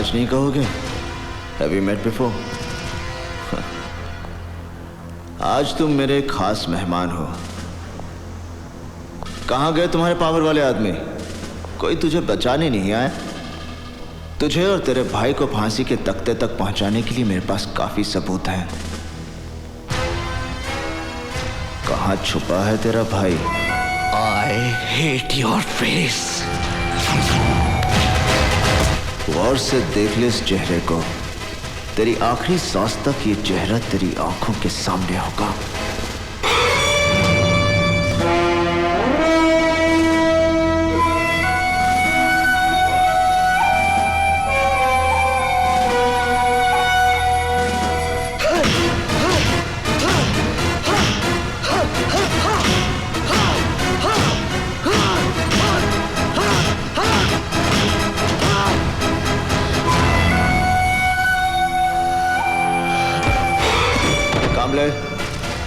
आज नहीं कहोगे? Have you met before? आज तुम मेरे खास मेहमान हो। कहां गए तुम्हारे पावर वाले आदमी? कोई तुझे बचाने नहीं आया? तुझे और तेरे भाई को फांसी के तख्ते तक पहुंचाने के लिए मेरे पास काफी सबूत हैं। कहां छुपा है तेरा भाई? I hate your face. गौर से देख ले इस चेहरे को। तेरी आखिरी सांस तक ये चेहरा तेरी आंखों के सामने होगा।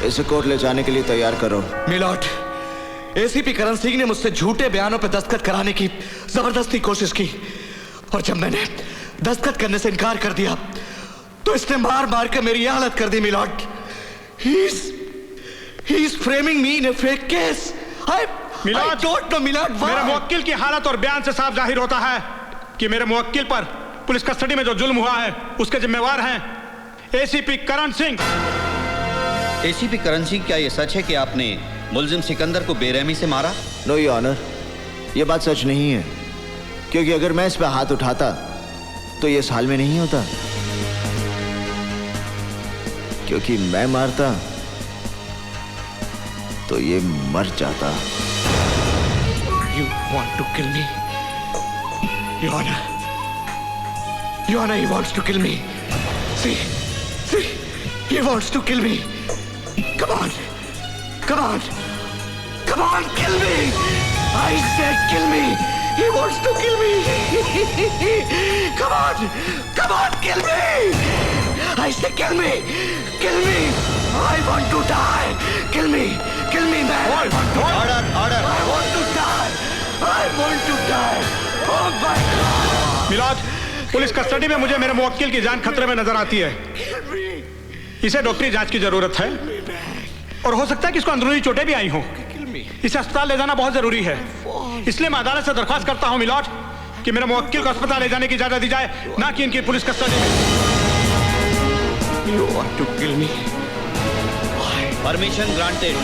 इसे कोर्ट ले जाने के लिए तैयार करो। मिलॉर्ड, एसीपी करण सिंह ने मुझसे झूठे बयानों पर दस्तखत कराने की जबरदस्ती कोशिश की और जब मैंने दस्तखत करने से इनकार कर दिया तो इसने मार मार कर मेरी हालत कर दी। My lord, he is framing me in a fake case. I don't know, milord. मेरे मुवक्किल की हालत और बयान से साफ जाहिर होता है कि मेरे मुवक्किल पर पुलिस कस्टडी में जो जुल्म हुआ है उसके जिम्मेवार हैं एसीपी करण सिंह। एसीपी करण सिंह, क्या यह सच है कि आपने मुलजिम सिकंदर को बेरहमी से मारा? नो योर ऑनर, यह बात सच नहीं है, क्योंकि अगर मैं इस पर हाथ उठाता तो ये इस हाल में नहीं होता। क्योंकि मैं मारता तो ये मर जाता। You want to kill me? Your Honor. Your Honor, he wants to kill me. See, he wants to kill me. Come on, come on, come on, kill me! I said kill me! He wants to kill me! Come on, kill me! I said kill me! Kill me! I want to die! Kill me, man! Order! I want to die! I want to die! Oh my God! Milord, police custody में मुझे मेरे मुवक्किल की जान खतरे में नजर आती है। इसे डॉक्टरी जांच की जरूरत है और हो सकता है कि इसको अंदरूनी चोटें भी आई हों। इसे अस्पताल ले जाना बहुत जरूरी है, इसलिए मैं अदालत से दरख्वास्त करता हूं मिलॉर्ड कि मेरे मुवक्किल को अस्पताल ले जाने की इजाजत दी जाए, ना कि इनकी पुलिस कस्टडी में। You want to kill me? Permission granted.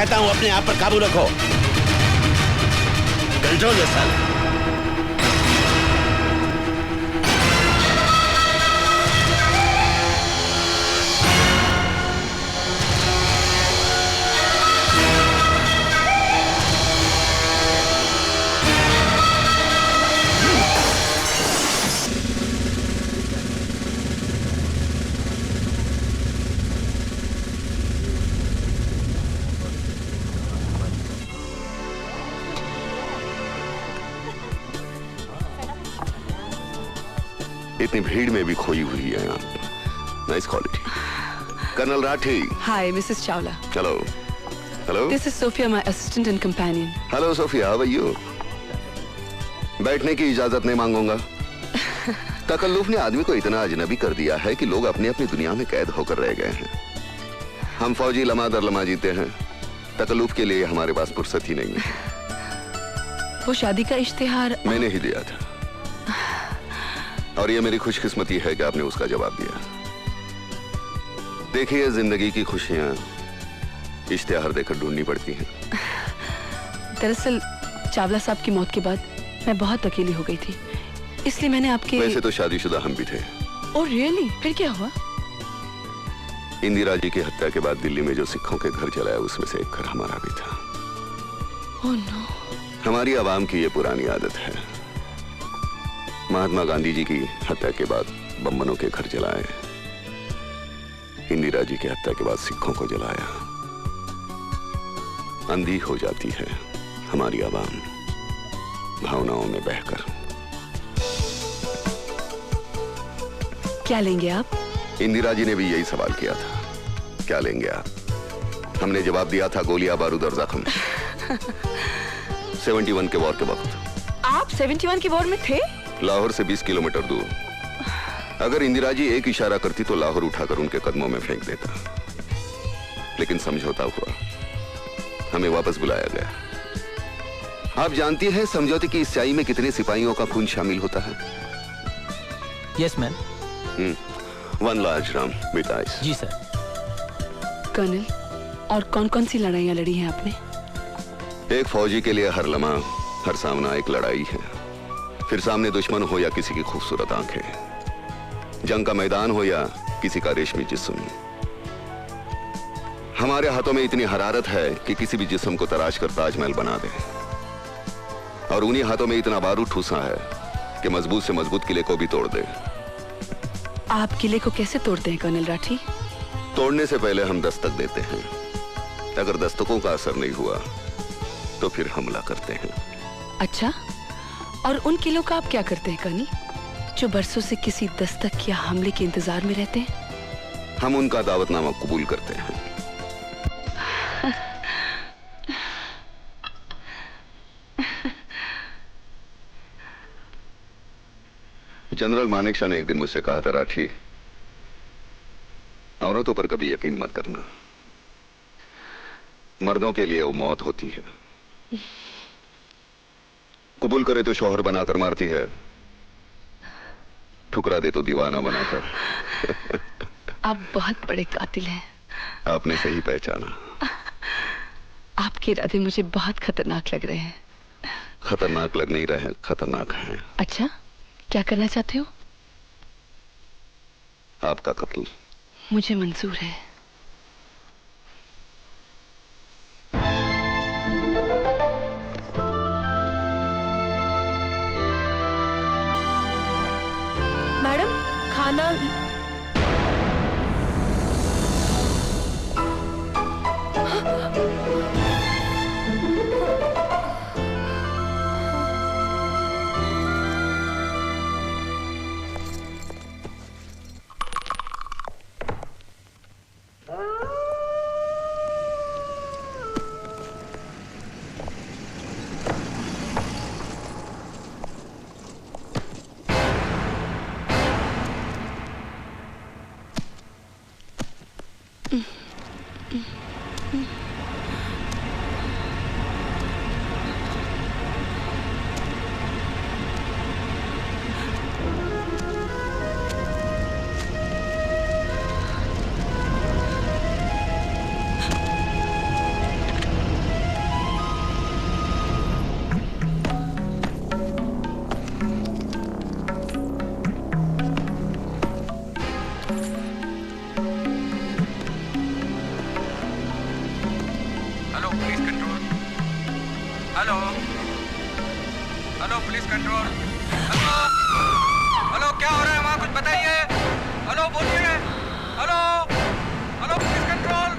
कहता हूँ अपने आप पर काबू रखो। Control yourself. इतनी भीड़ में भी खोई हुई है आप। Nice quality. Colonel Rathi. Hi, Mrs. Chawla. Hello. Hello. This is Sophia, my assistant and companion. Hello Sophia, how are you? बैठने की इजाजत नहीं मांगूंगा। तकल्लुफ ने आदमी को इतना अजनबी कर दिया है कि लोग अपनी अपनी दुनिया में कैद होकर रह गए हैं। हम फौजी लम्हा दर लम्हा जीते हैं, तकल्लुफ के लिए हमारे पास फुर्सत ही नहीं है। वो शादी का इश्तिहार मैंने ही दिया था, और ये मेरी खुशकिस्मती है कि आपने उसका जवाब दिया। देखिए, जिंदगी की खुशियां इश्तिहार देकर ढूंढनी पड़ती हैं। दरअसल चावला साहब की मौत के बाद मैं बहुत अकेली हो गई थी, इसलिए मैंने आपके। वैसे तो शादीशुदा हम भी थे। Oh really? फिर क्या हुआ? इंदिरा जी की हत्या के बाद दिल्ली में जो सिखों के घर जलाया, उसमें से एक घर हमारा भी था। Oh no. हमारी आवाम की ये पुरानी आदत है, महात्मा गांधी जी की हत्या के बाद बम्बनों के घर जलाए, इंदिरा जी की हत्या के बाद सिखों को जलाया। अंधी हो जाती है हमारी आवाम भावनाओं में बहकर। क्या लेंगे आप? इंदिरा जी ने भी यही सवाल किया था, क्या लेंगे आप? हमने जवाब दिया था, गोलियां, बारूद और जख्म। 71 के वॉर के वक्त। आप 71 की वॉर में थे? लाहौर से 20 किलोमीटर दूर। अगर इंदिरा जी एक इशारा करती तो लाहौर उठाकर उनके कदमों में फेंक देता, लेकिन समझौता हुआ, हमें वापस बुलाया गया। आप जानती हैं समझौते की इस स्याही में कितने सिपाहियों का खून शामिल होता है? Yes ma'am. 1 large dram with ice. जी सर। कर्नल, और कौन कौन सी लड़ाइयां लड़ी हैं आपने? एक फौजी के लिए हर लम्हा, हर सामना एक लड़ाई है। फिर सामने दुश्मन हो या किसी की खूबसूरत आंखें, जंग का मैदान हो या किसी का रेशमी जिस्म, हमारे हाथों में इतनी हरारत है कि किसी भी जिस्म को तराश कर ताजमहल बना दे, और उन्हीं हाथों में इतना बारूद ठूसा है कि मजबूत से मजबूत किले को भी तोड़ दे। आप किले को कैसे तोड़ते हैं कर्नल राठी? तोड़ने से पहले हम दस्तक देते हैं, अगर दस्तकों का असर नहीं हुआ तो फिर हमला करते हैं। अच्छा, और उन किलों का आप क्या करते हैं कर्नल, जो बरसों से किसी दस्तक या हमले के इंतजार में रहते हैं? हम उनका दावतनामा कबूल करते हैं। जनरल मानेकशॉ ने एक दिन मुझसे कहा था, राठी, औरतों पर कभी यकीन मत करना, मर्दों के लिए वो मौत होती है। कबूल करे तो शौहर बनाकर मारती है, ठुकरा दे तो दीवाना बनाकर। आप बहुत बड़े कातिल हैं। आपने सही पहचाना। आपके इरादे मुझे बहुत खतरनाक लग रहे हैं। खतरनाक लग नहीं रहे, खतरनाक हैं। अच्छा, क्या करना चाहते हो? आपका कत्ल। मुझे मंजूर है। मैडम, खाना। Hello police control. Hello hello, क्या हो रहा है वहाँ, कुछ बताइए। हेलो बोलिए। Hello hello police control.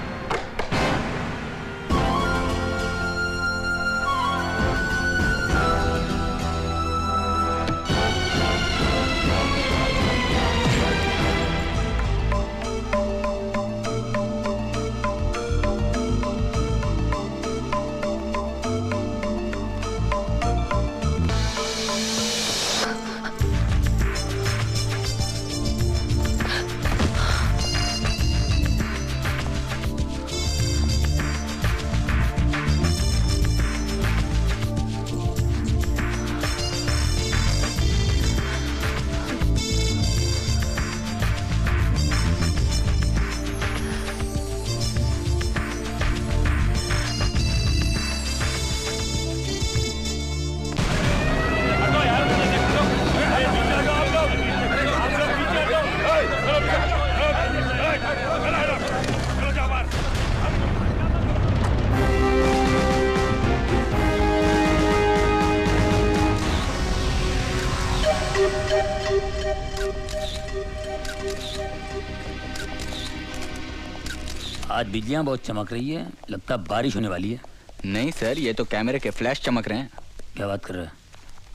आज बिजलियां बहुत चमक रही है, लगता बारिश होने वाली है। नहीं सर, ये तो कैमरे के फ्लैश चमक रहे हैं। क्या बात कर रहे हैं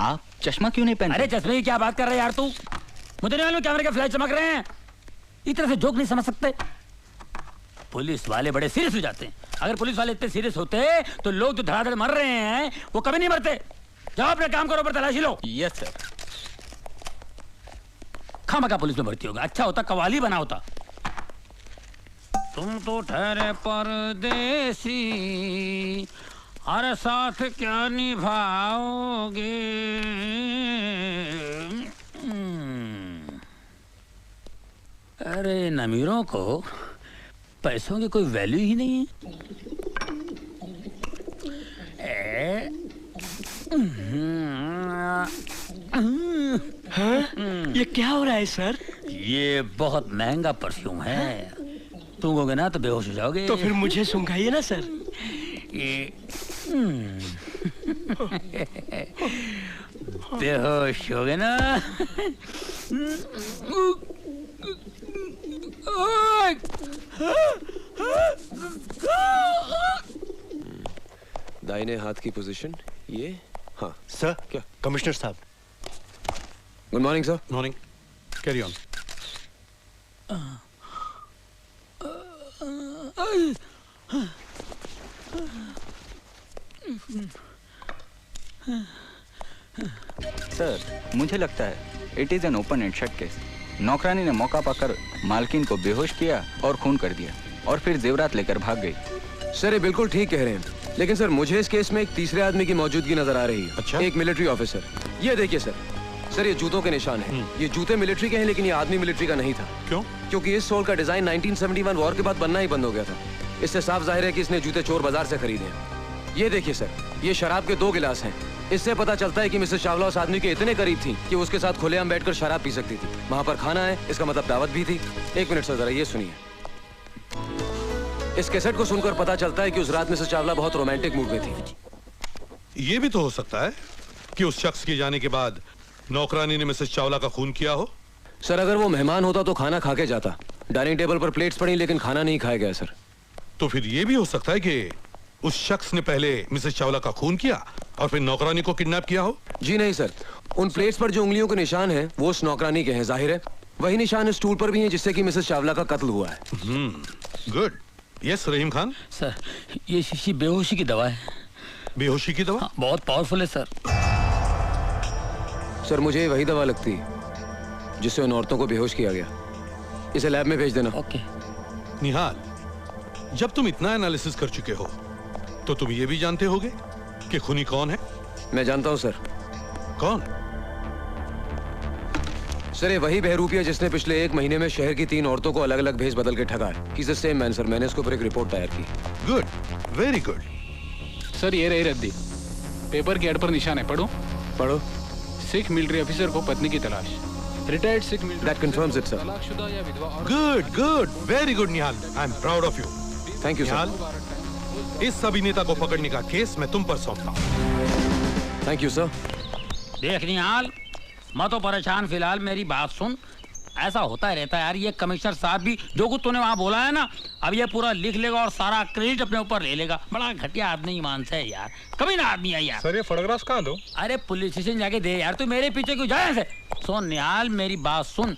आप? चश्मा क्यों नहीं पहनते? अरे चश्मे की क्या बात कर रहे हैं यार तू? मुझे नहीं मालूम कैमरे के फ्लैश चमक रहे हैं। इस तरह से जोक नहीं समझ सकते। पुलिस वाले बड़े सीरियस हो जाते हैं। अगर पुलिस वाले इतने सीरियस होते तो लोग जो धड़ाधड़ मर रहे हैं वो कभी नहीं मरते। जाओ अपना काम करो, पर तलाशी लो। Yes sir. खामखा पुलिस में भर्ती होगा, अच्छा होता कवाली बना होता। तुम तो ठहरे परदेसी, हर साथ क्या निभाओगे। अरे इन अमीरों को पैसों की कोई वैल्यू ही नहीं है। हाँ? ये क्या हो रहा है सर? ये बहुत महंगा परफ्यूम है। सूंघोगे ना तो बेहोश हो जाओगे। तो फिर मुझे सूंघाइए ना सर। बेहोश हो गए ना। दाहिने हाथ की पोजीशन ये। हाँ सर। क्या? कमिश्नर साहब। Good morning sir. Morning. Carry on. Sir, मुझे लगता है it is an open and shut case. नौकरानी ने मौका पाकर मालकिन को बेहोश किया और खून कर दिया और फिर जेवरात लेकर भाग गई। सर ये बिल्कुल ठीक कह रहे हैं, लेकिन सर मुझे इस केस में एक तीसरे आदमी की मौजूदगी नजर आ रही है। अच्छा? एक मिलिट्री ऑफिसर। ये देखिए सर, सर ये जूतों के निशान हैं। ये जूते मिलिट्री के हैं, लेकिन ये आदमी मिलिट्री का नहीं था। क्यों? क्योंकि इस सोल का डिजाइन 1971 वॉर के बाद बनना ही बंद हो गया था। इससे साफ जाहिर है कि इसने जूते चोर बाजार से खरीदे हैं। ये देखिए सर, ये शराब के 2 गिलास हैं। इससे पता चलता है कि मिसेस चावला उस आदमी के इतने करीब थी कि उसके साथ खुलेआम बैठकर शराब पी सकती थी। वहां पर खाना है, इसका मतलब दावत भी थी। 1 मिनट सर, जरा ये सुनिए। इस कैसेट को सुनकर पता चलता है कि उस रात मिसेस चावला बहुत रोमांटिक मूड में थी। ये भी तो हो सकता है कि उस शख्स के जाने के बाद नौकरानी ने मिसेस चावला का खून किया हो। सर अगर वो मेहमान होता तो खाना खा के जाता। डाइनिंग टेबल पर प्लेट्स पड़ी, लेकिन खाना नहीं खाया गया सर। तो फिर ये भी हो सकता है कि उस शख्स ने पहले मिसेस चावला का खून किया और फिर नौकरानी को किडनैप किया हो। जी नहीं सर, उन प्लेट्स पर जो उंगलियों के निशान हैं वो उस नौकरानी के हैं। जाहिर है वही निशान इस स्टूल पर भी हैं जिससे कि मिसेस चावला का कत्ल हुआ है। गुड। यस रहीम खान। सर ये शीशी बेहोशी की दवा है। बेहोशी की दवा? हाँ, बहुत पावरफुल है सर। सर मुझे वही दवा लगती है जिससे उन औरतों को बेहोश किया गया। इसे लैब में भेज देना। ओके। निहाल, जब तुम इतना एनालिसिस कर चुके हो तो तुम ये भी जानते होगे कि खूनी कौन है? मैं जानता हूं सर। कौन? सर ये वही बहरूपिया जिसने पिछले 1 महीने में शहर की 3 औरतों को अलग अलग भेज बदल के ठगा है। He's the same man sir. मैंने इसके ऊपर एक रिपोर्ट तैयार की। Good, very good. सर ये रही रद्दी। पेपर के एड पर निशान है, पढ़ो। पढ़ो। सिख मिलिट्री ऑफिसर को पत्नी की तलाश। Retired Sikh military. That confirms it, sir. तलाकशुदा या विधवा। Good good, very good Nihal. I am proud of you. Thank you Nihal, इस अभिनेता को पकड़ने का केस मैं तुम पर सौंपता हूँ। Thank you sir. देख निहाल, मैं तो परेशान फिलहाल, मेरी बात सुन। ऐसा होता ही रहता है यार, ये कमिश्नर साहब भी जो कुछ तूने वहाँ बोला है ना, अब ये पूरा लिख लेगा और सारा क्रेडिट अपने ऊपर ले लेगा। बड़ा घटिया आदमी ईमान से है यार, कभी ना आदमी है यार। सर ये फोटोग्राफ्स कहाँ दो? अरे पुलिस स्टेशन जाके दे यार, तू मेरे पीछे क्यों जाए ऐसे? सुन निहाल, मेरी बात सुन,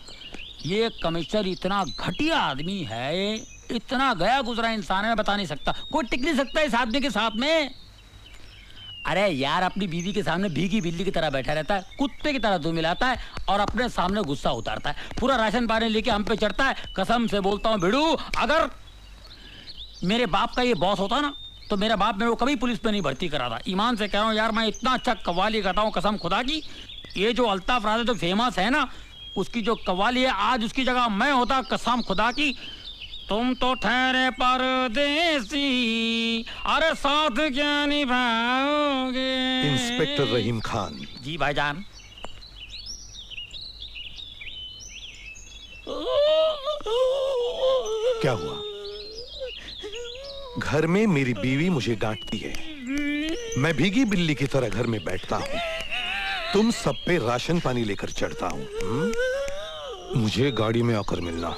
ये कमिश्नर इतना घटिया आदमी है, इतना गया गुजरा इंसान है, मैं बता नहीं सकता। कोई टिक नहीं सकता इस आदमी के साथ में। अरे यार, अपनी बीवी के सामने भीगी बिल्ली की तरह बैठा रहता है, कुत्ते की तरह दूध मिलाता है और अपने सामने गुस्सा उतारता है। पूरा राशन पानी लेके हम पे चढ़ता है। कसम से बोलता हूँ भिड़ू, अगर मेरे बाप का ये बॉस होता ना, तो मेरा बाप मेरे को कभी पुलिस पे नहीं भर्ती करा था। ईमान से कह रहा हूँ यार, मैं इतना अच्छा कव्वाली गाता हूँ कसम खुदा की। ये जो अल्ताफ राजा जो फेमस है ना, उसकी जो कव्वाली है, आज उसकी जगह मैं होता कसम खुदा की। तुम तो ठहरे परदेसी, अरे साथ क्या निभाओगे? इंस्पेक्टर रहीम खान। जी भाईजान। क्या हुआ? घर में मेरी बीवी मुझे डांटती है, मैं भीगी बिल्ली की तरह घर में बैठता हूँ, तुम सब पे राशन पानी लेकर चढ़ता हूँ। मुझे गाड़ी में आकर मिलना।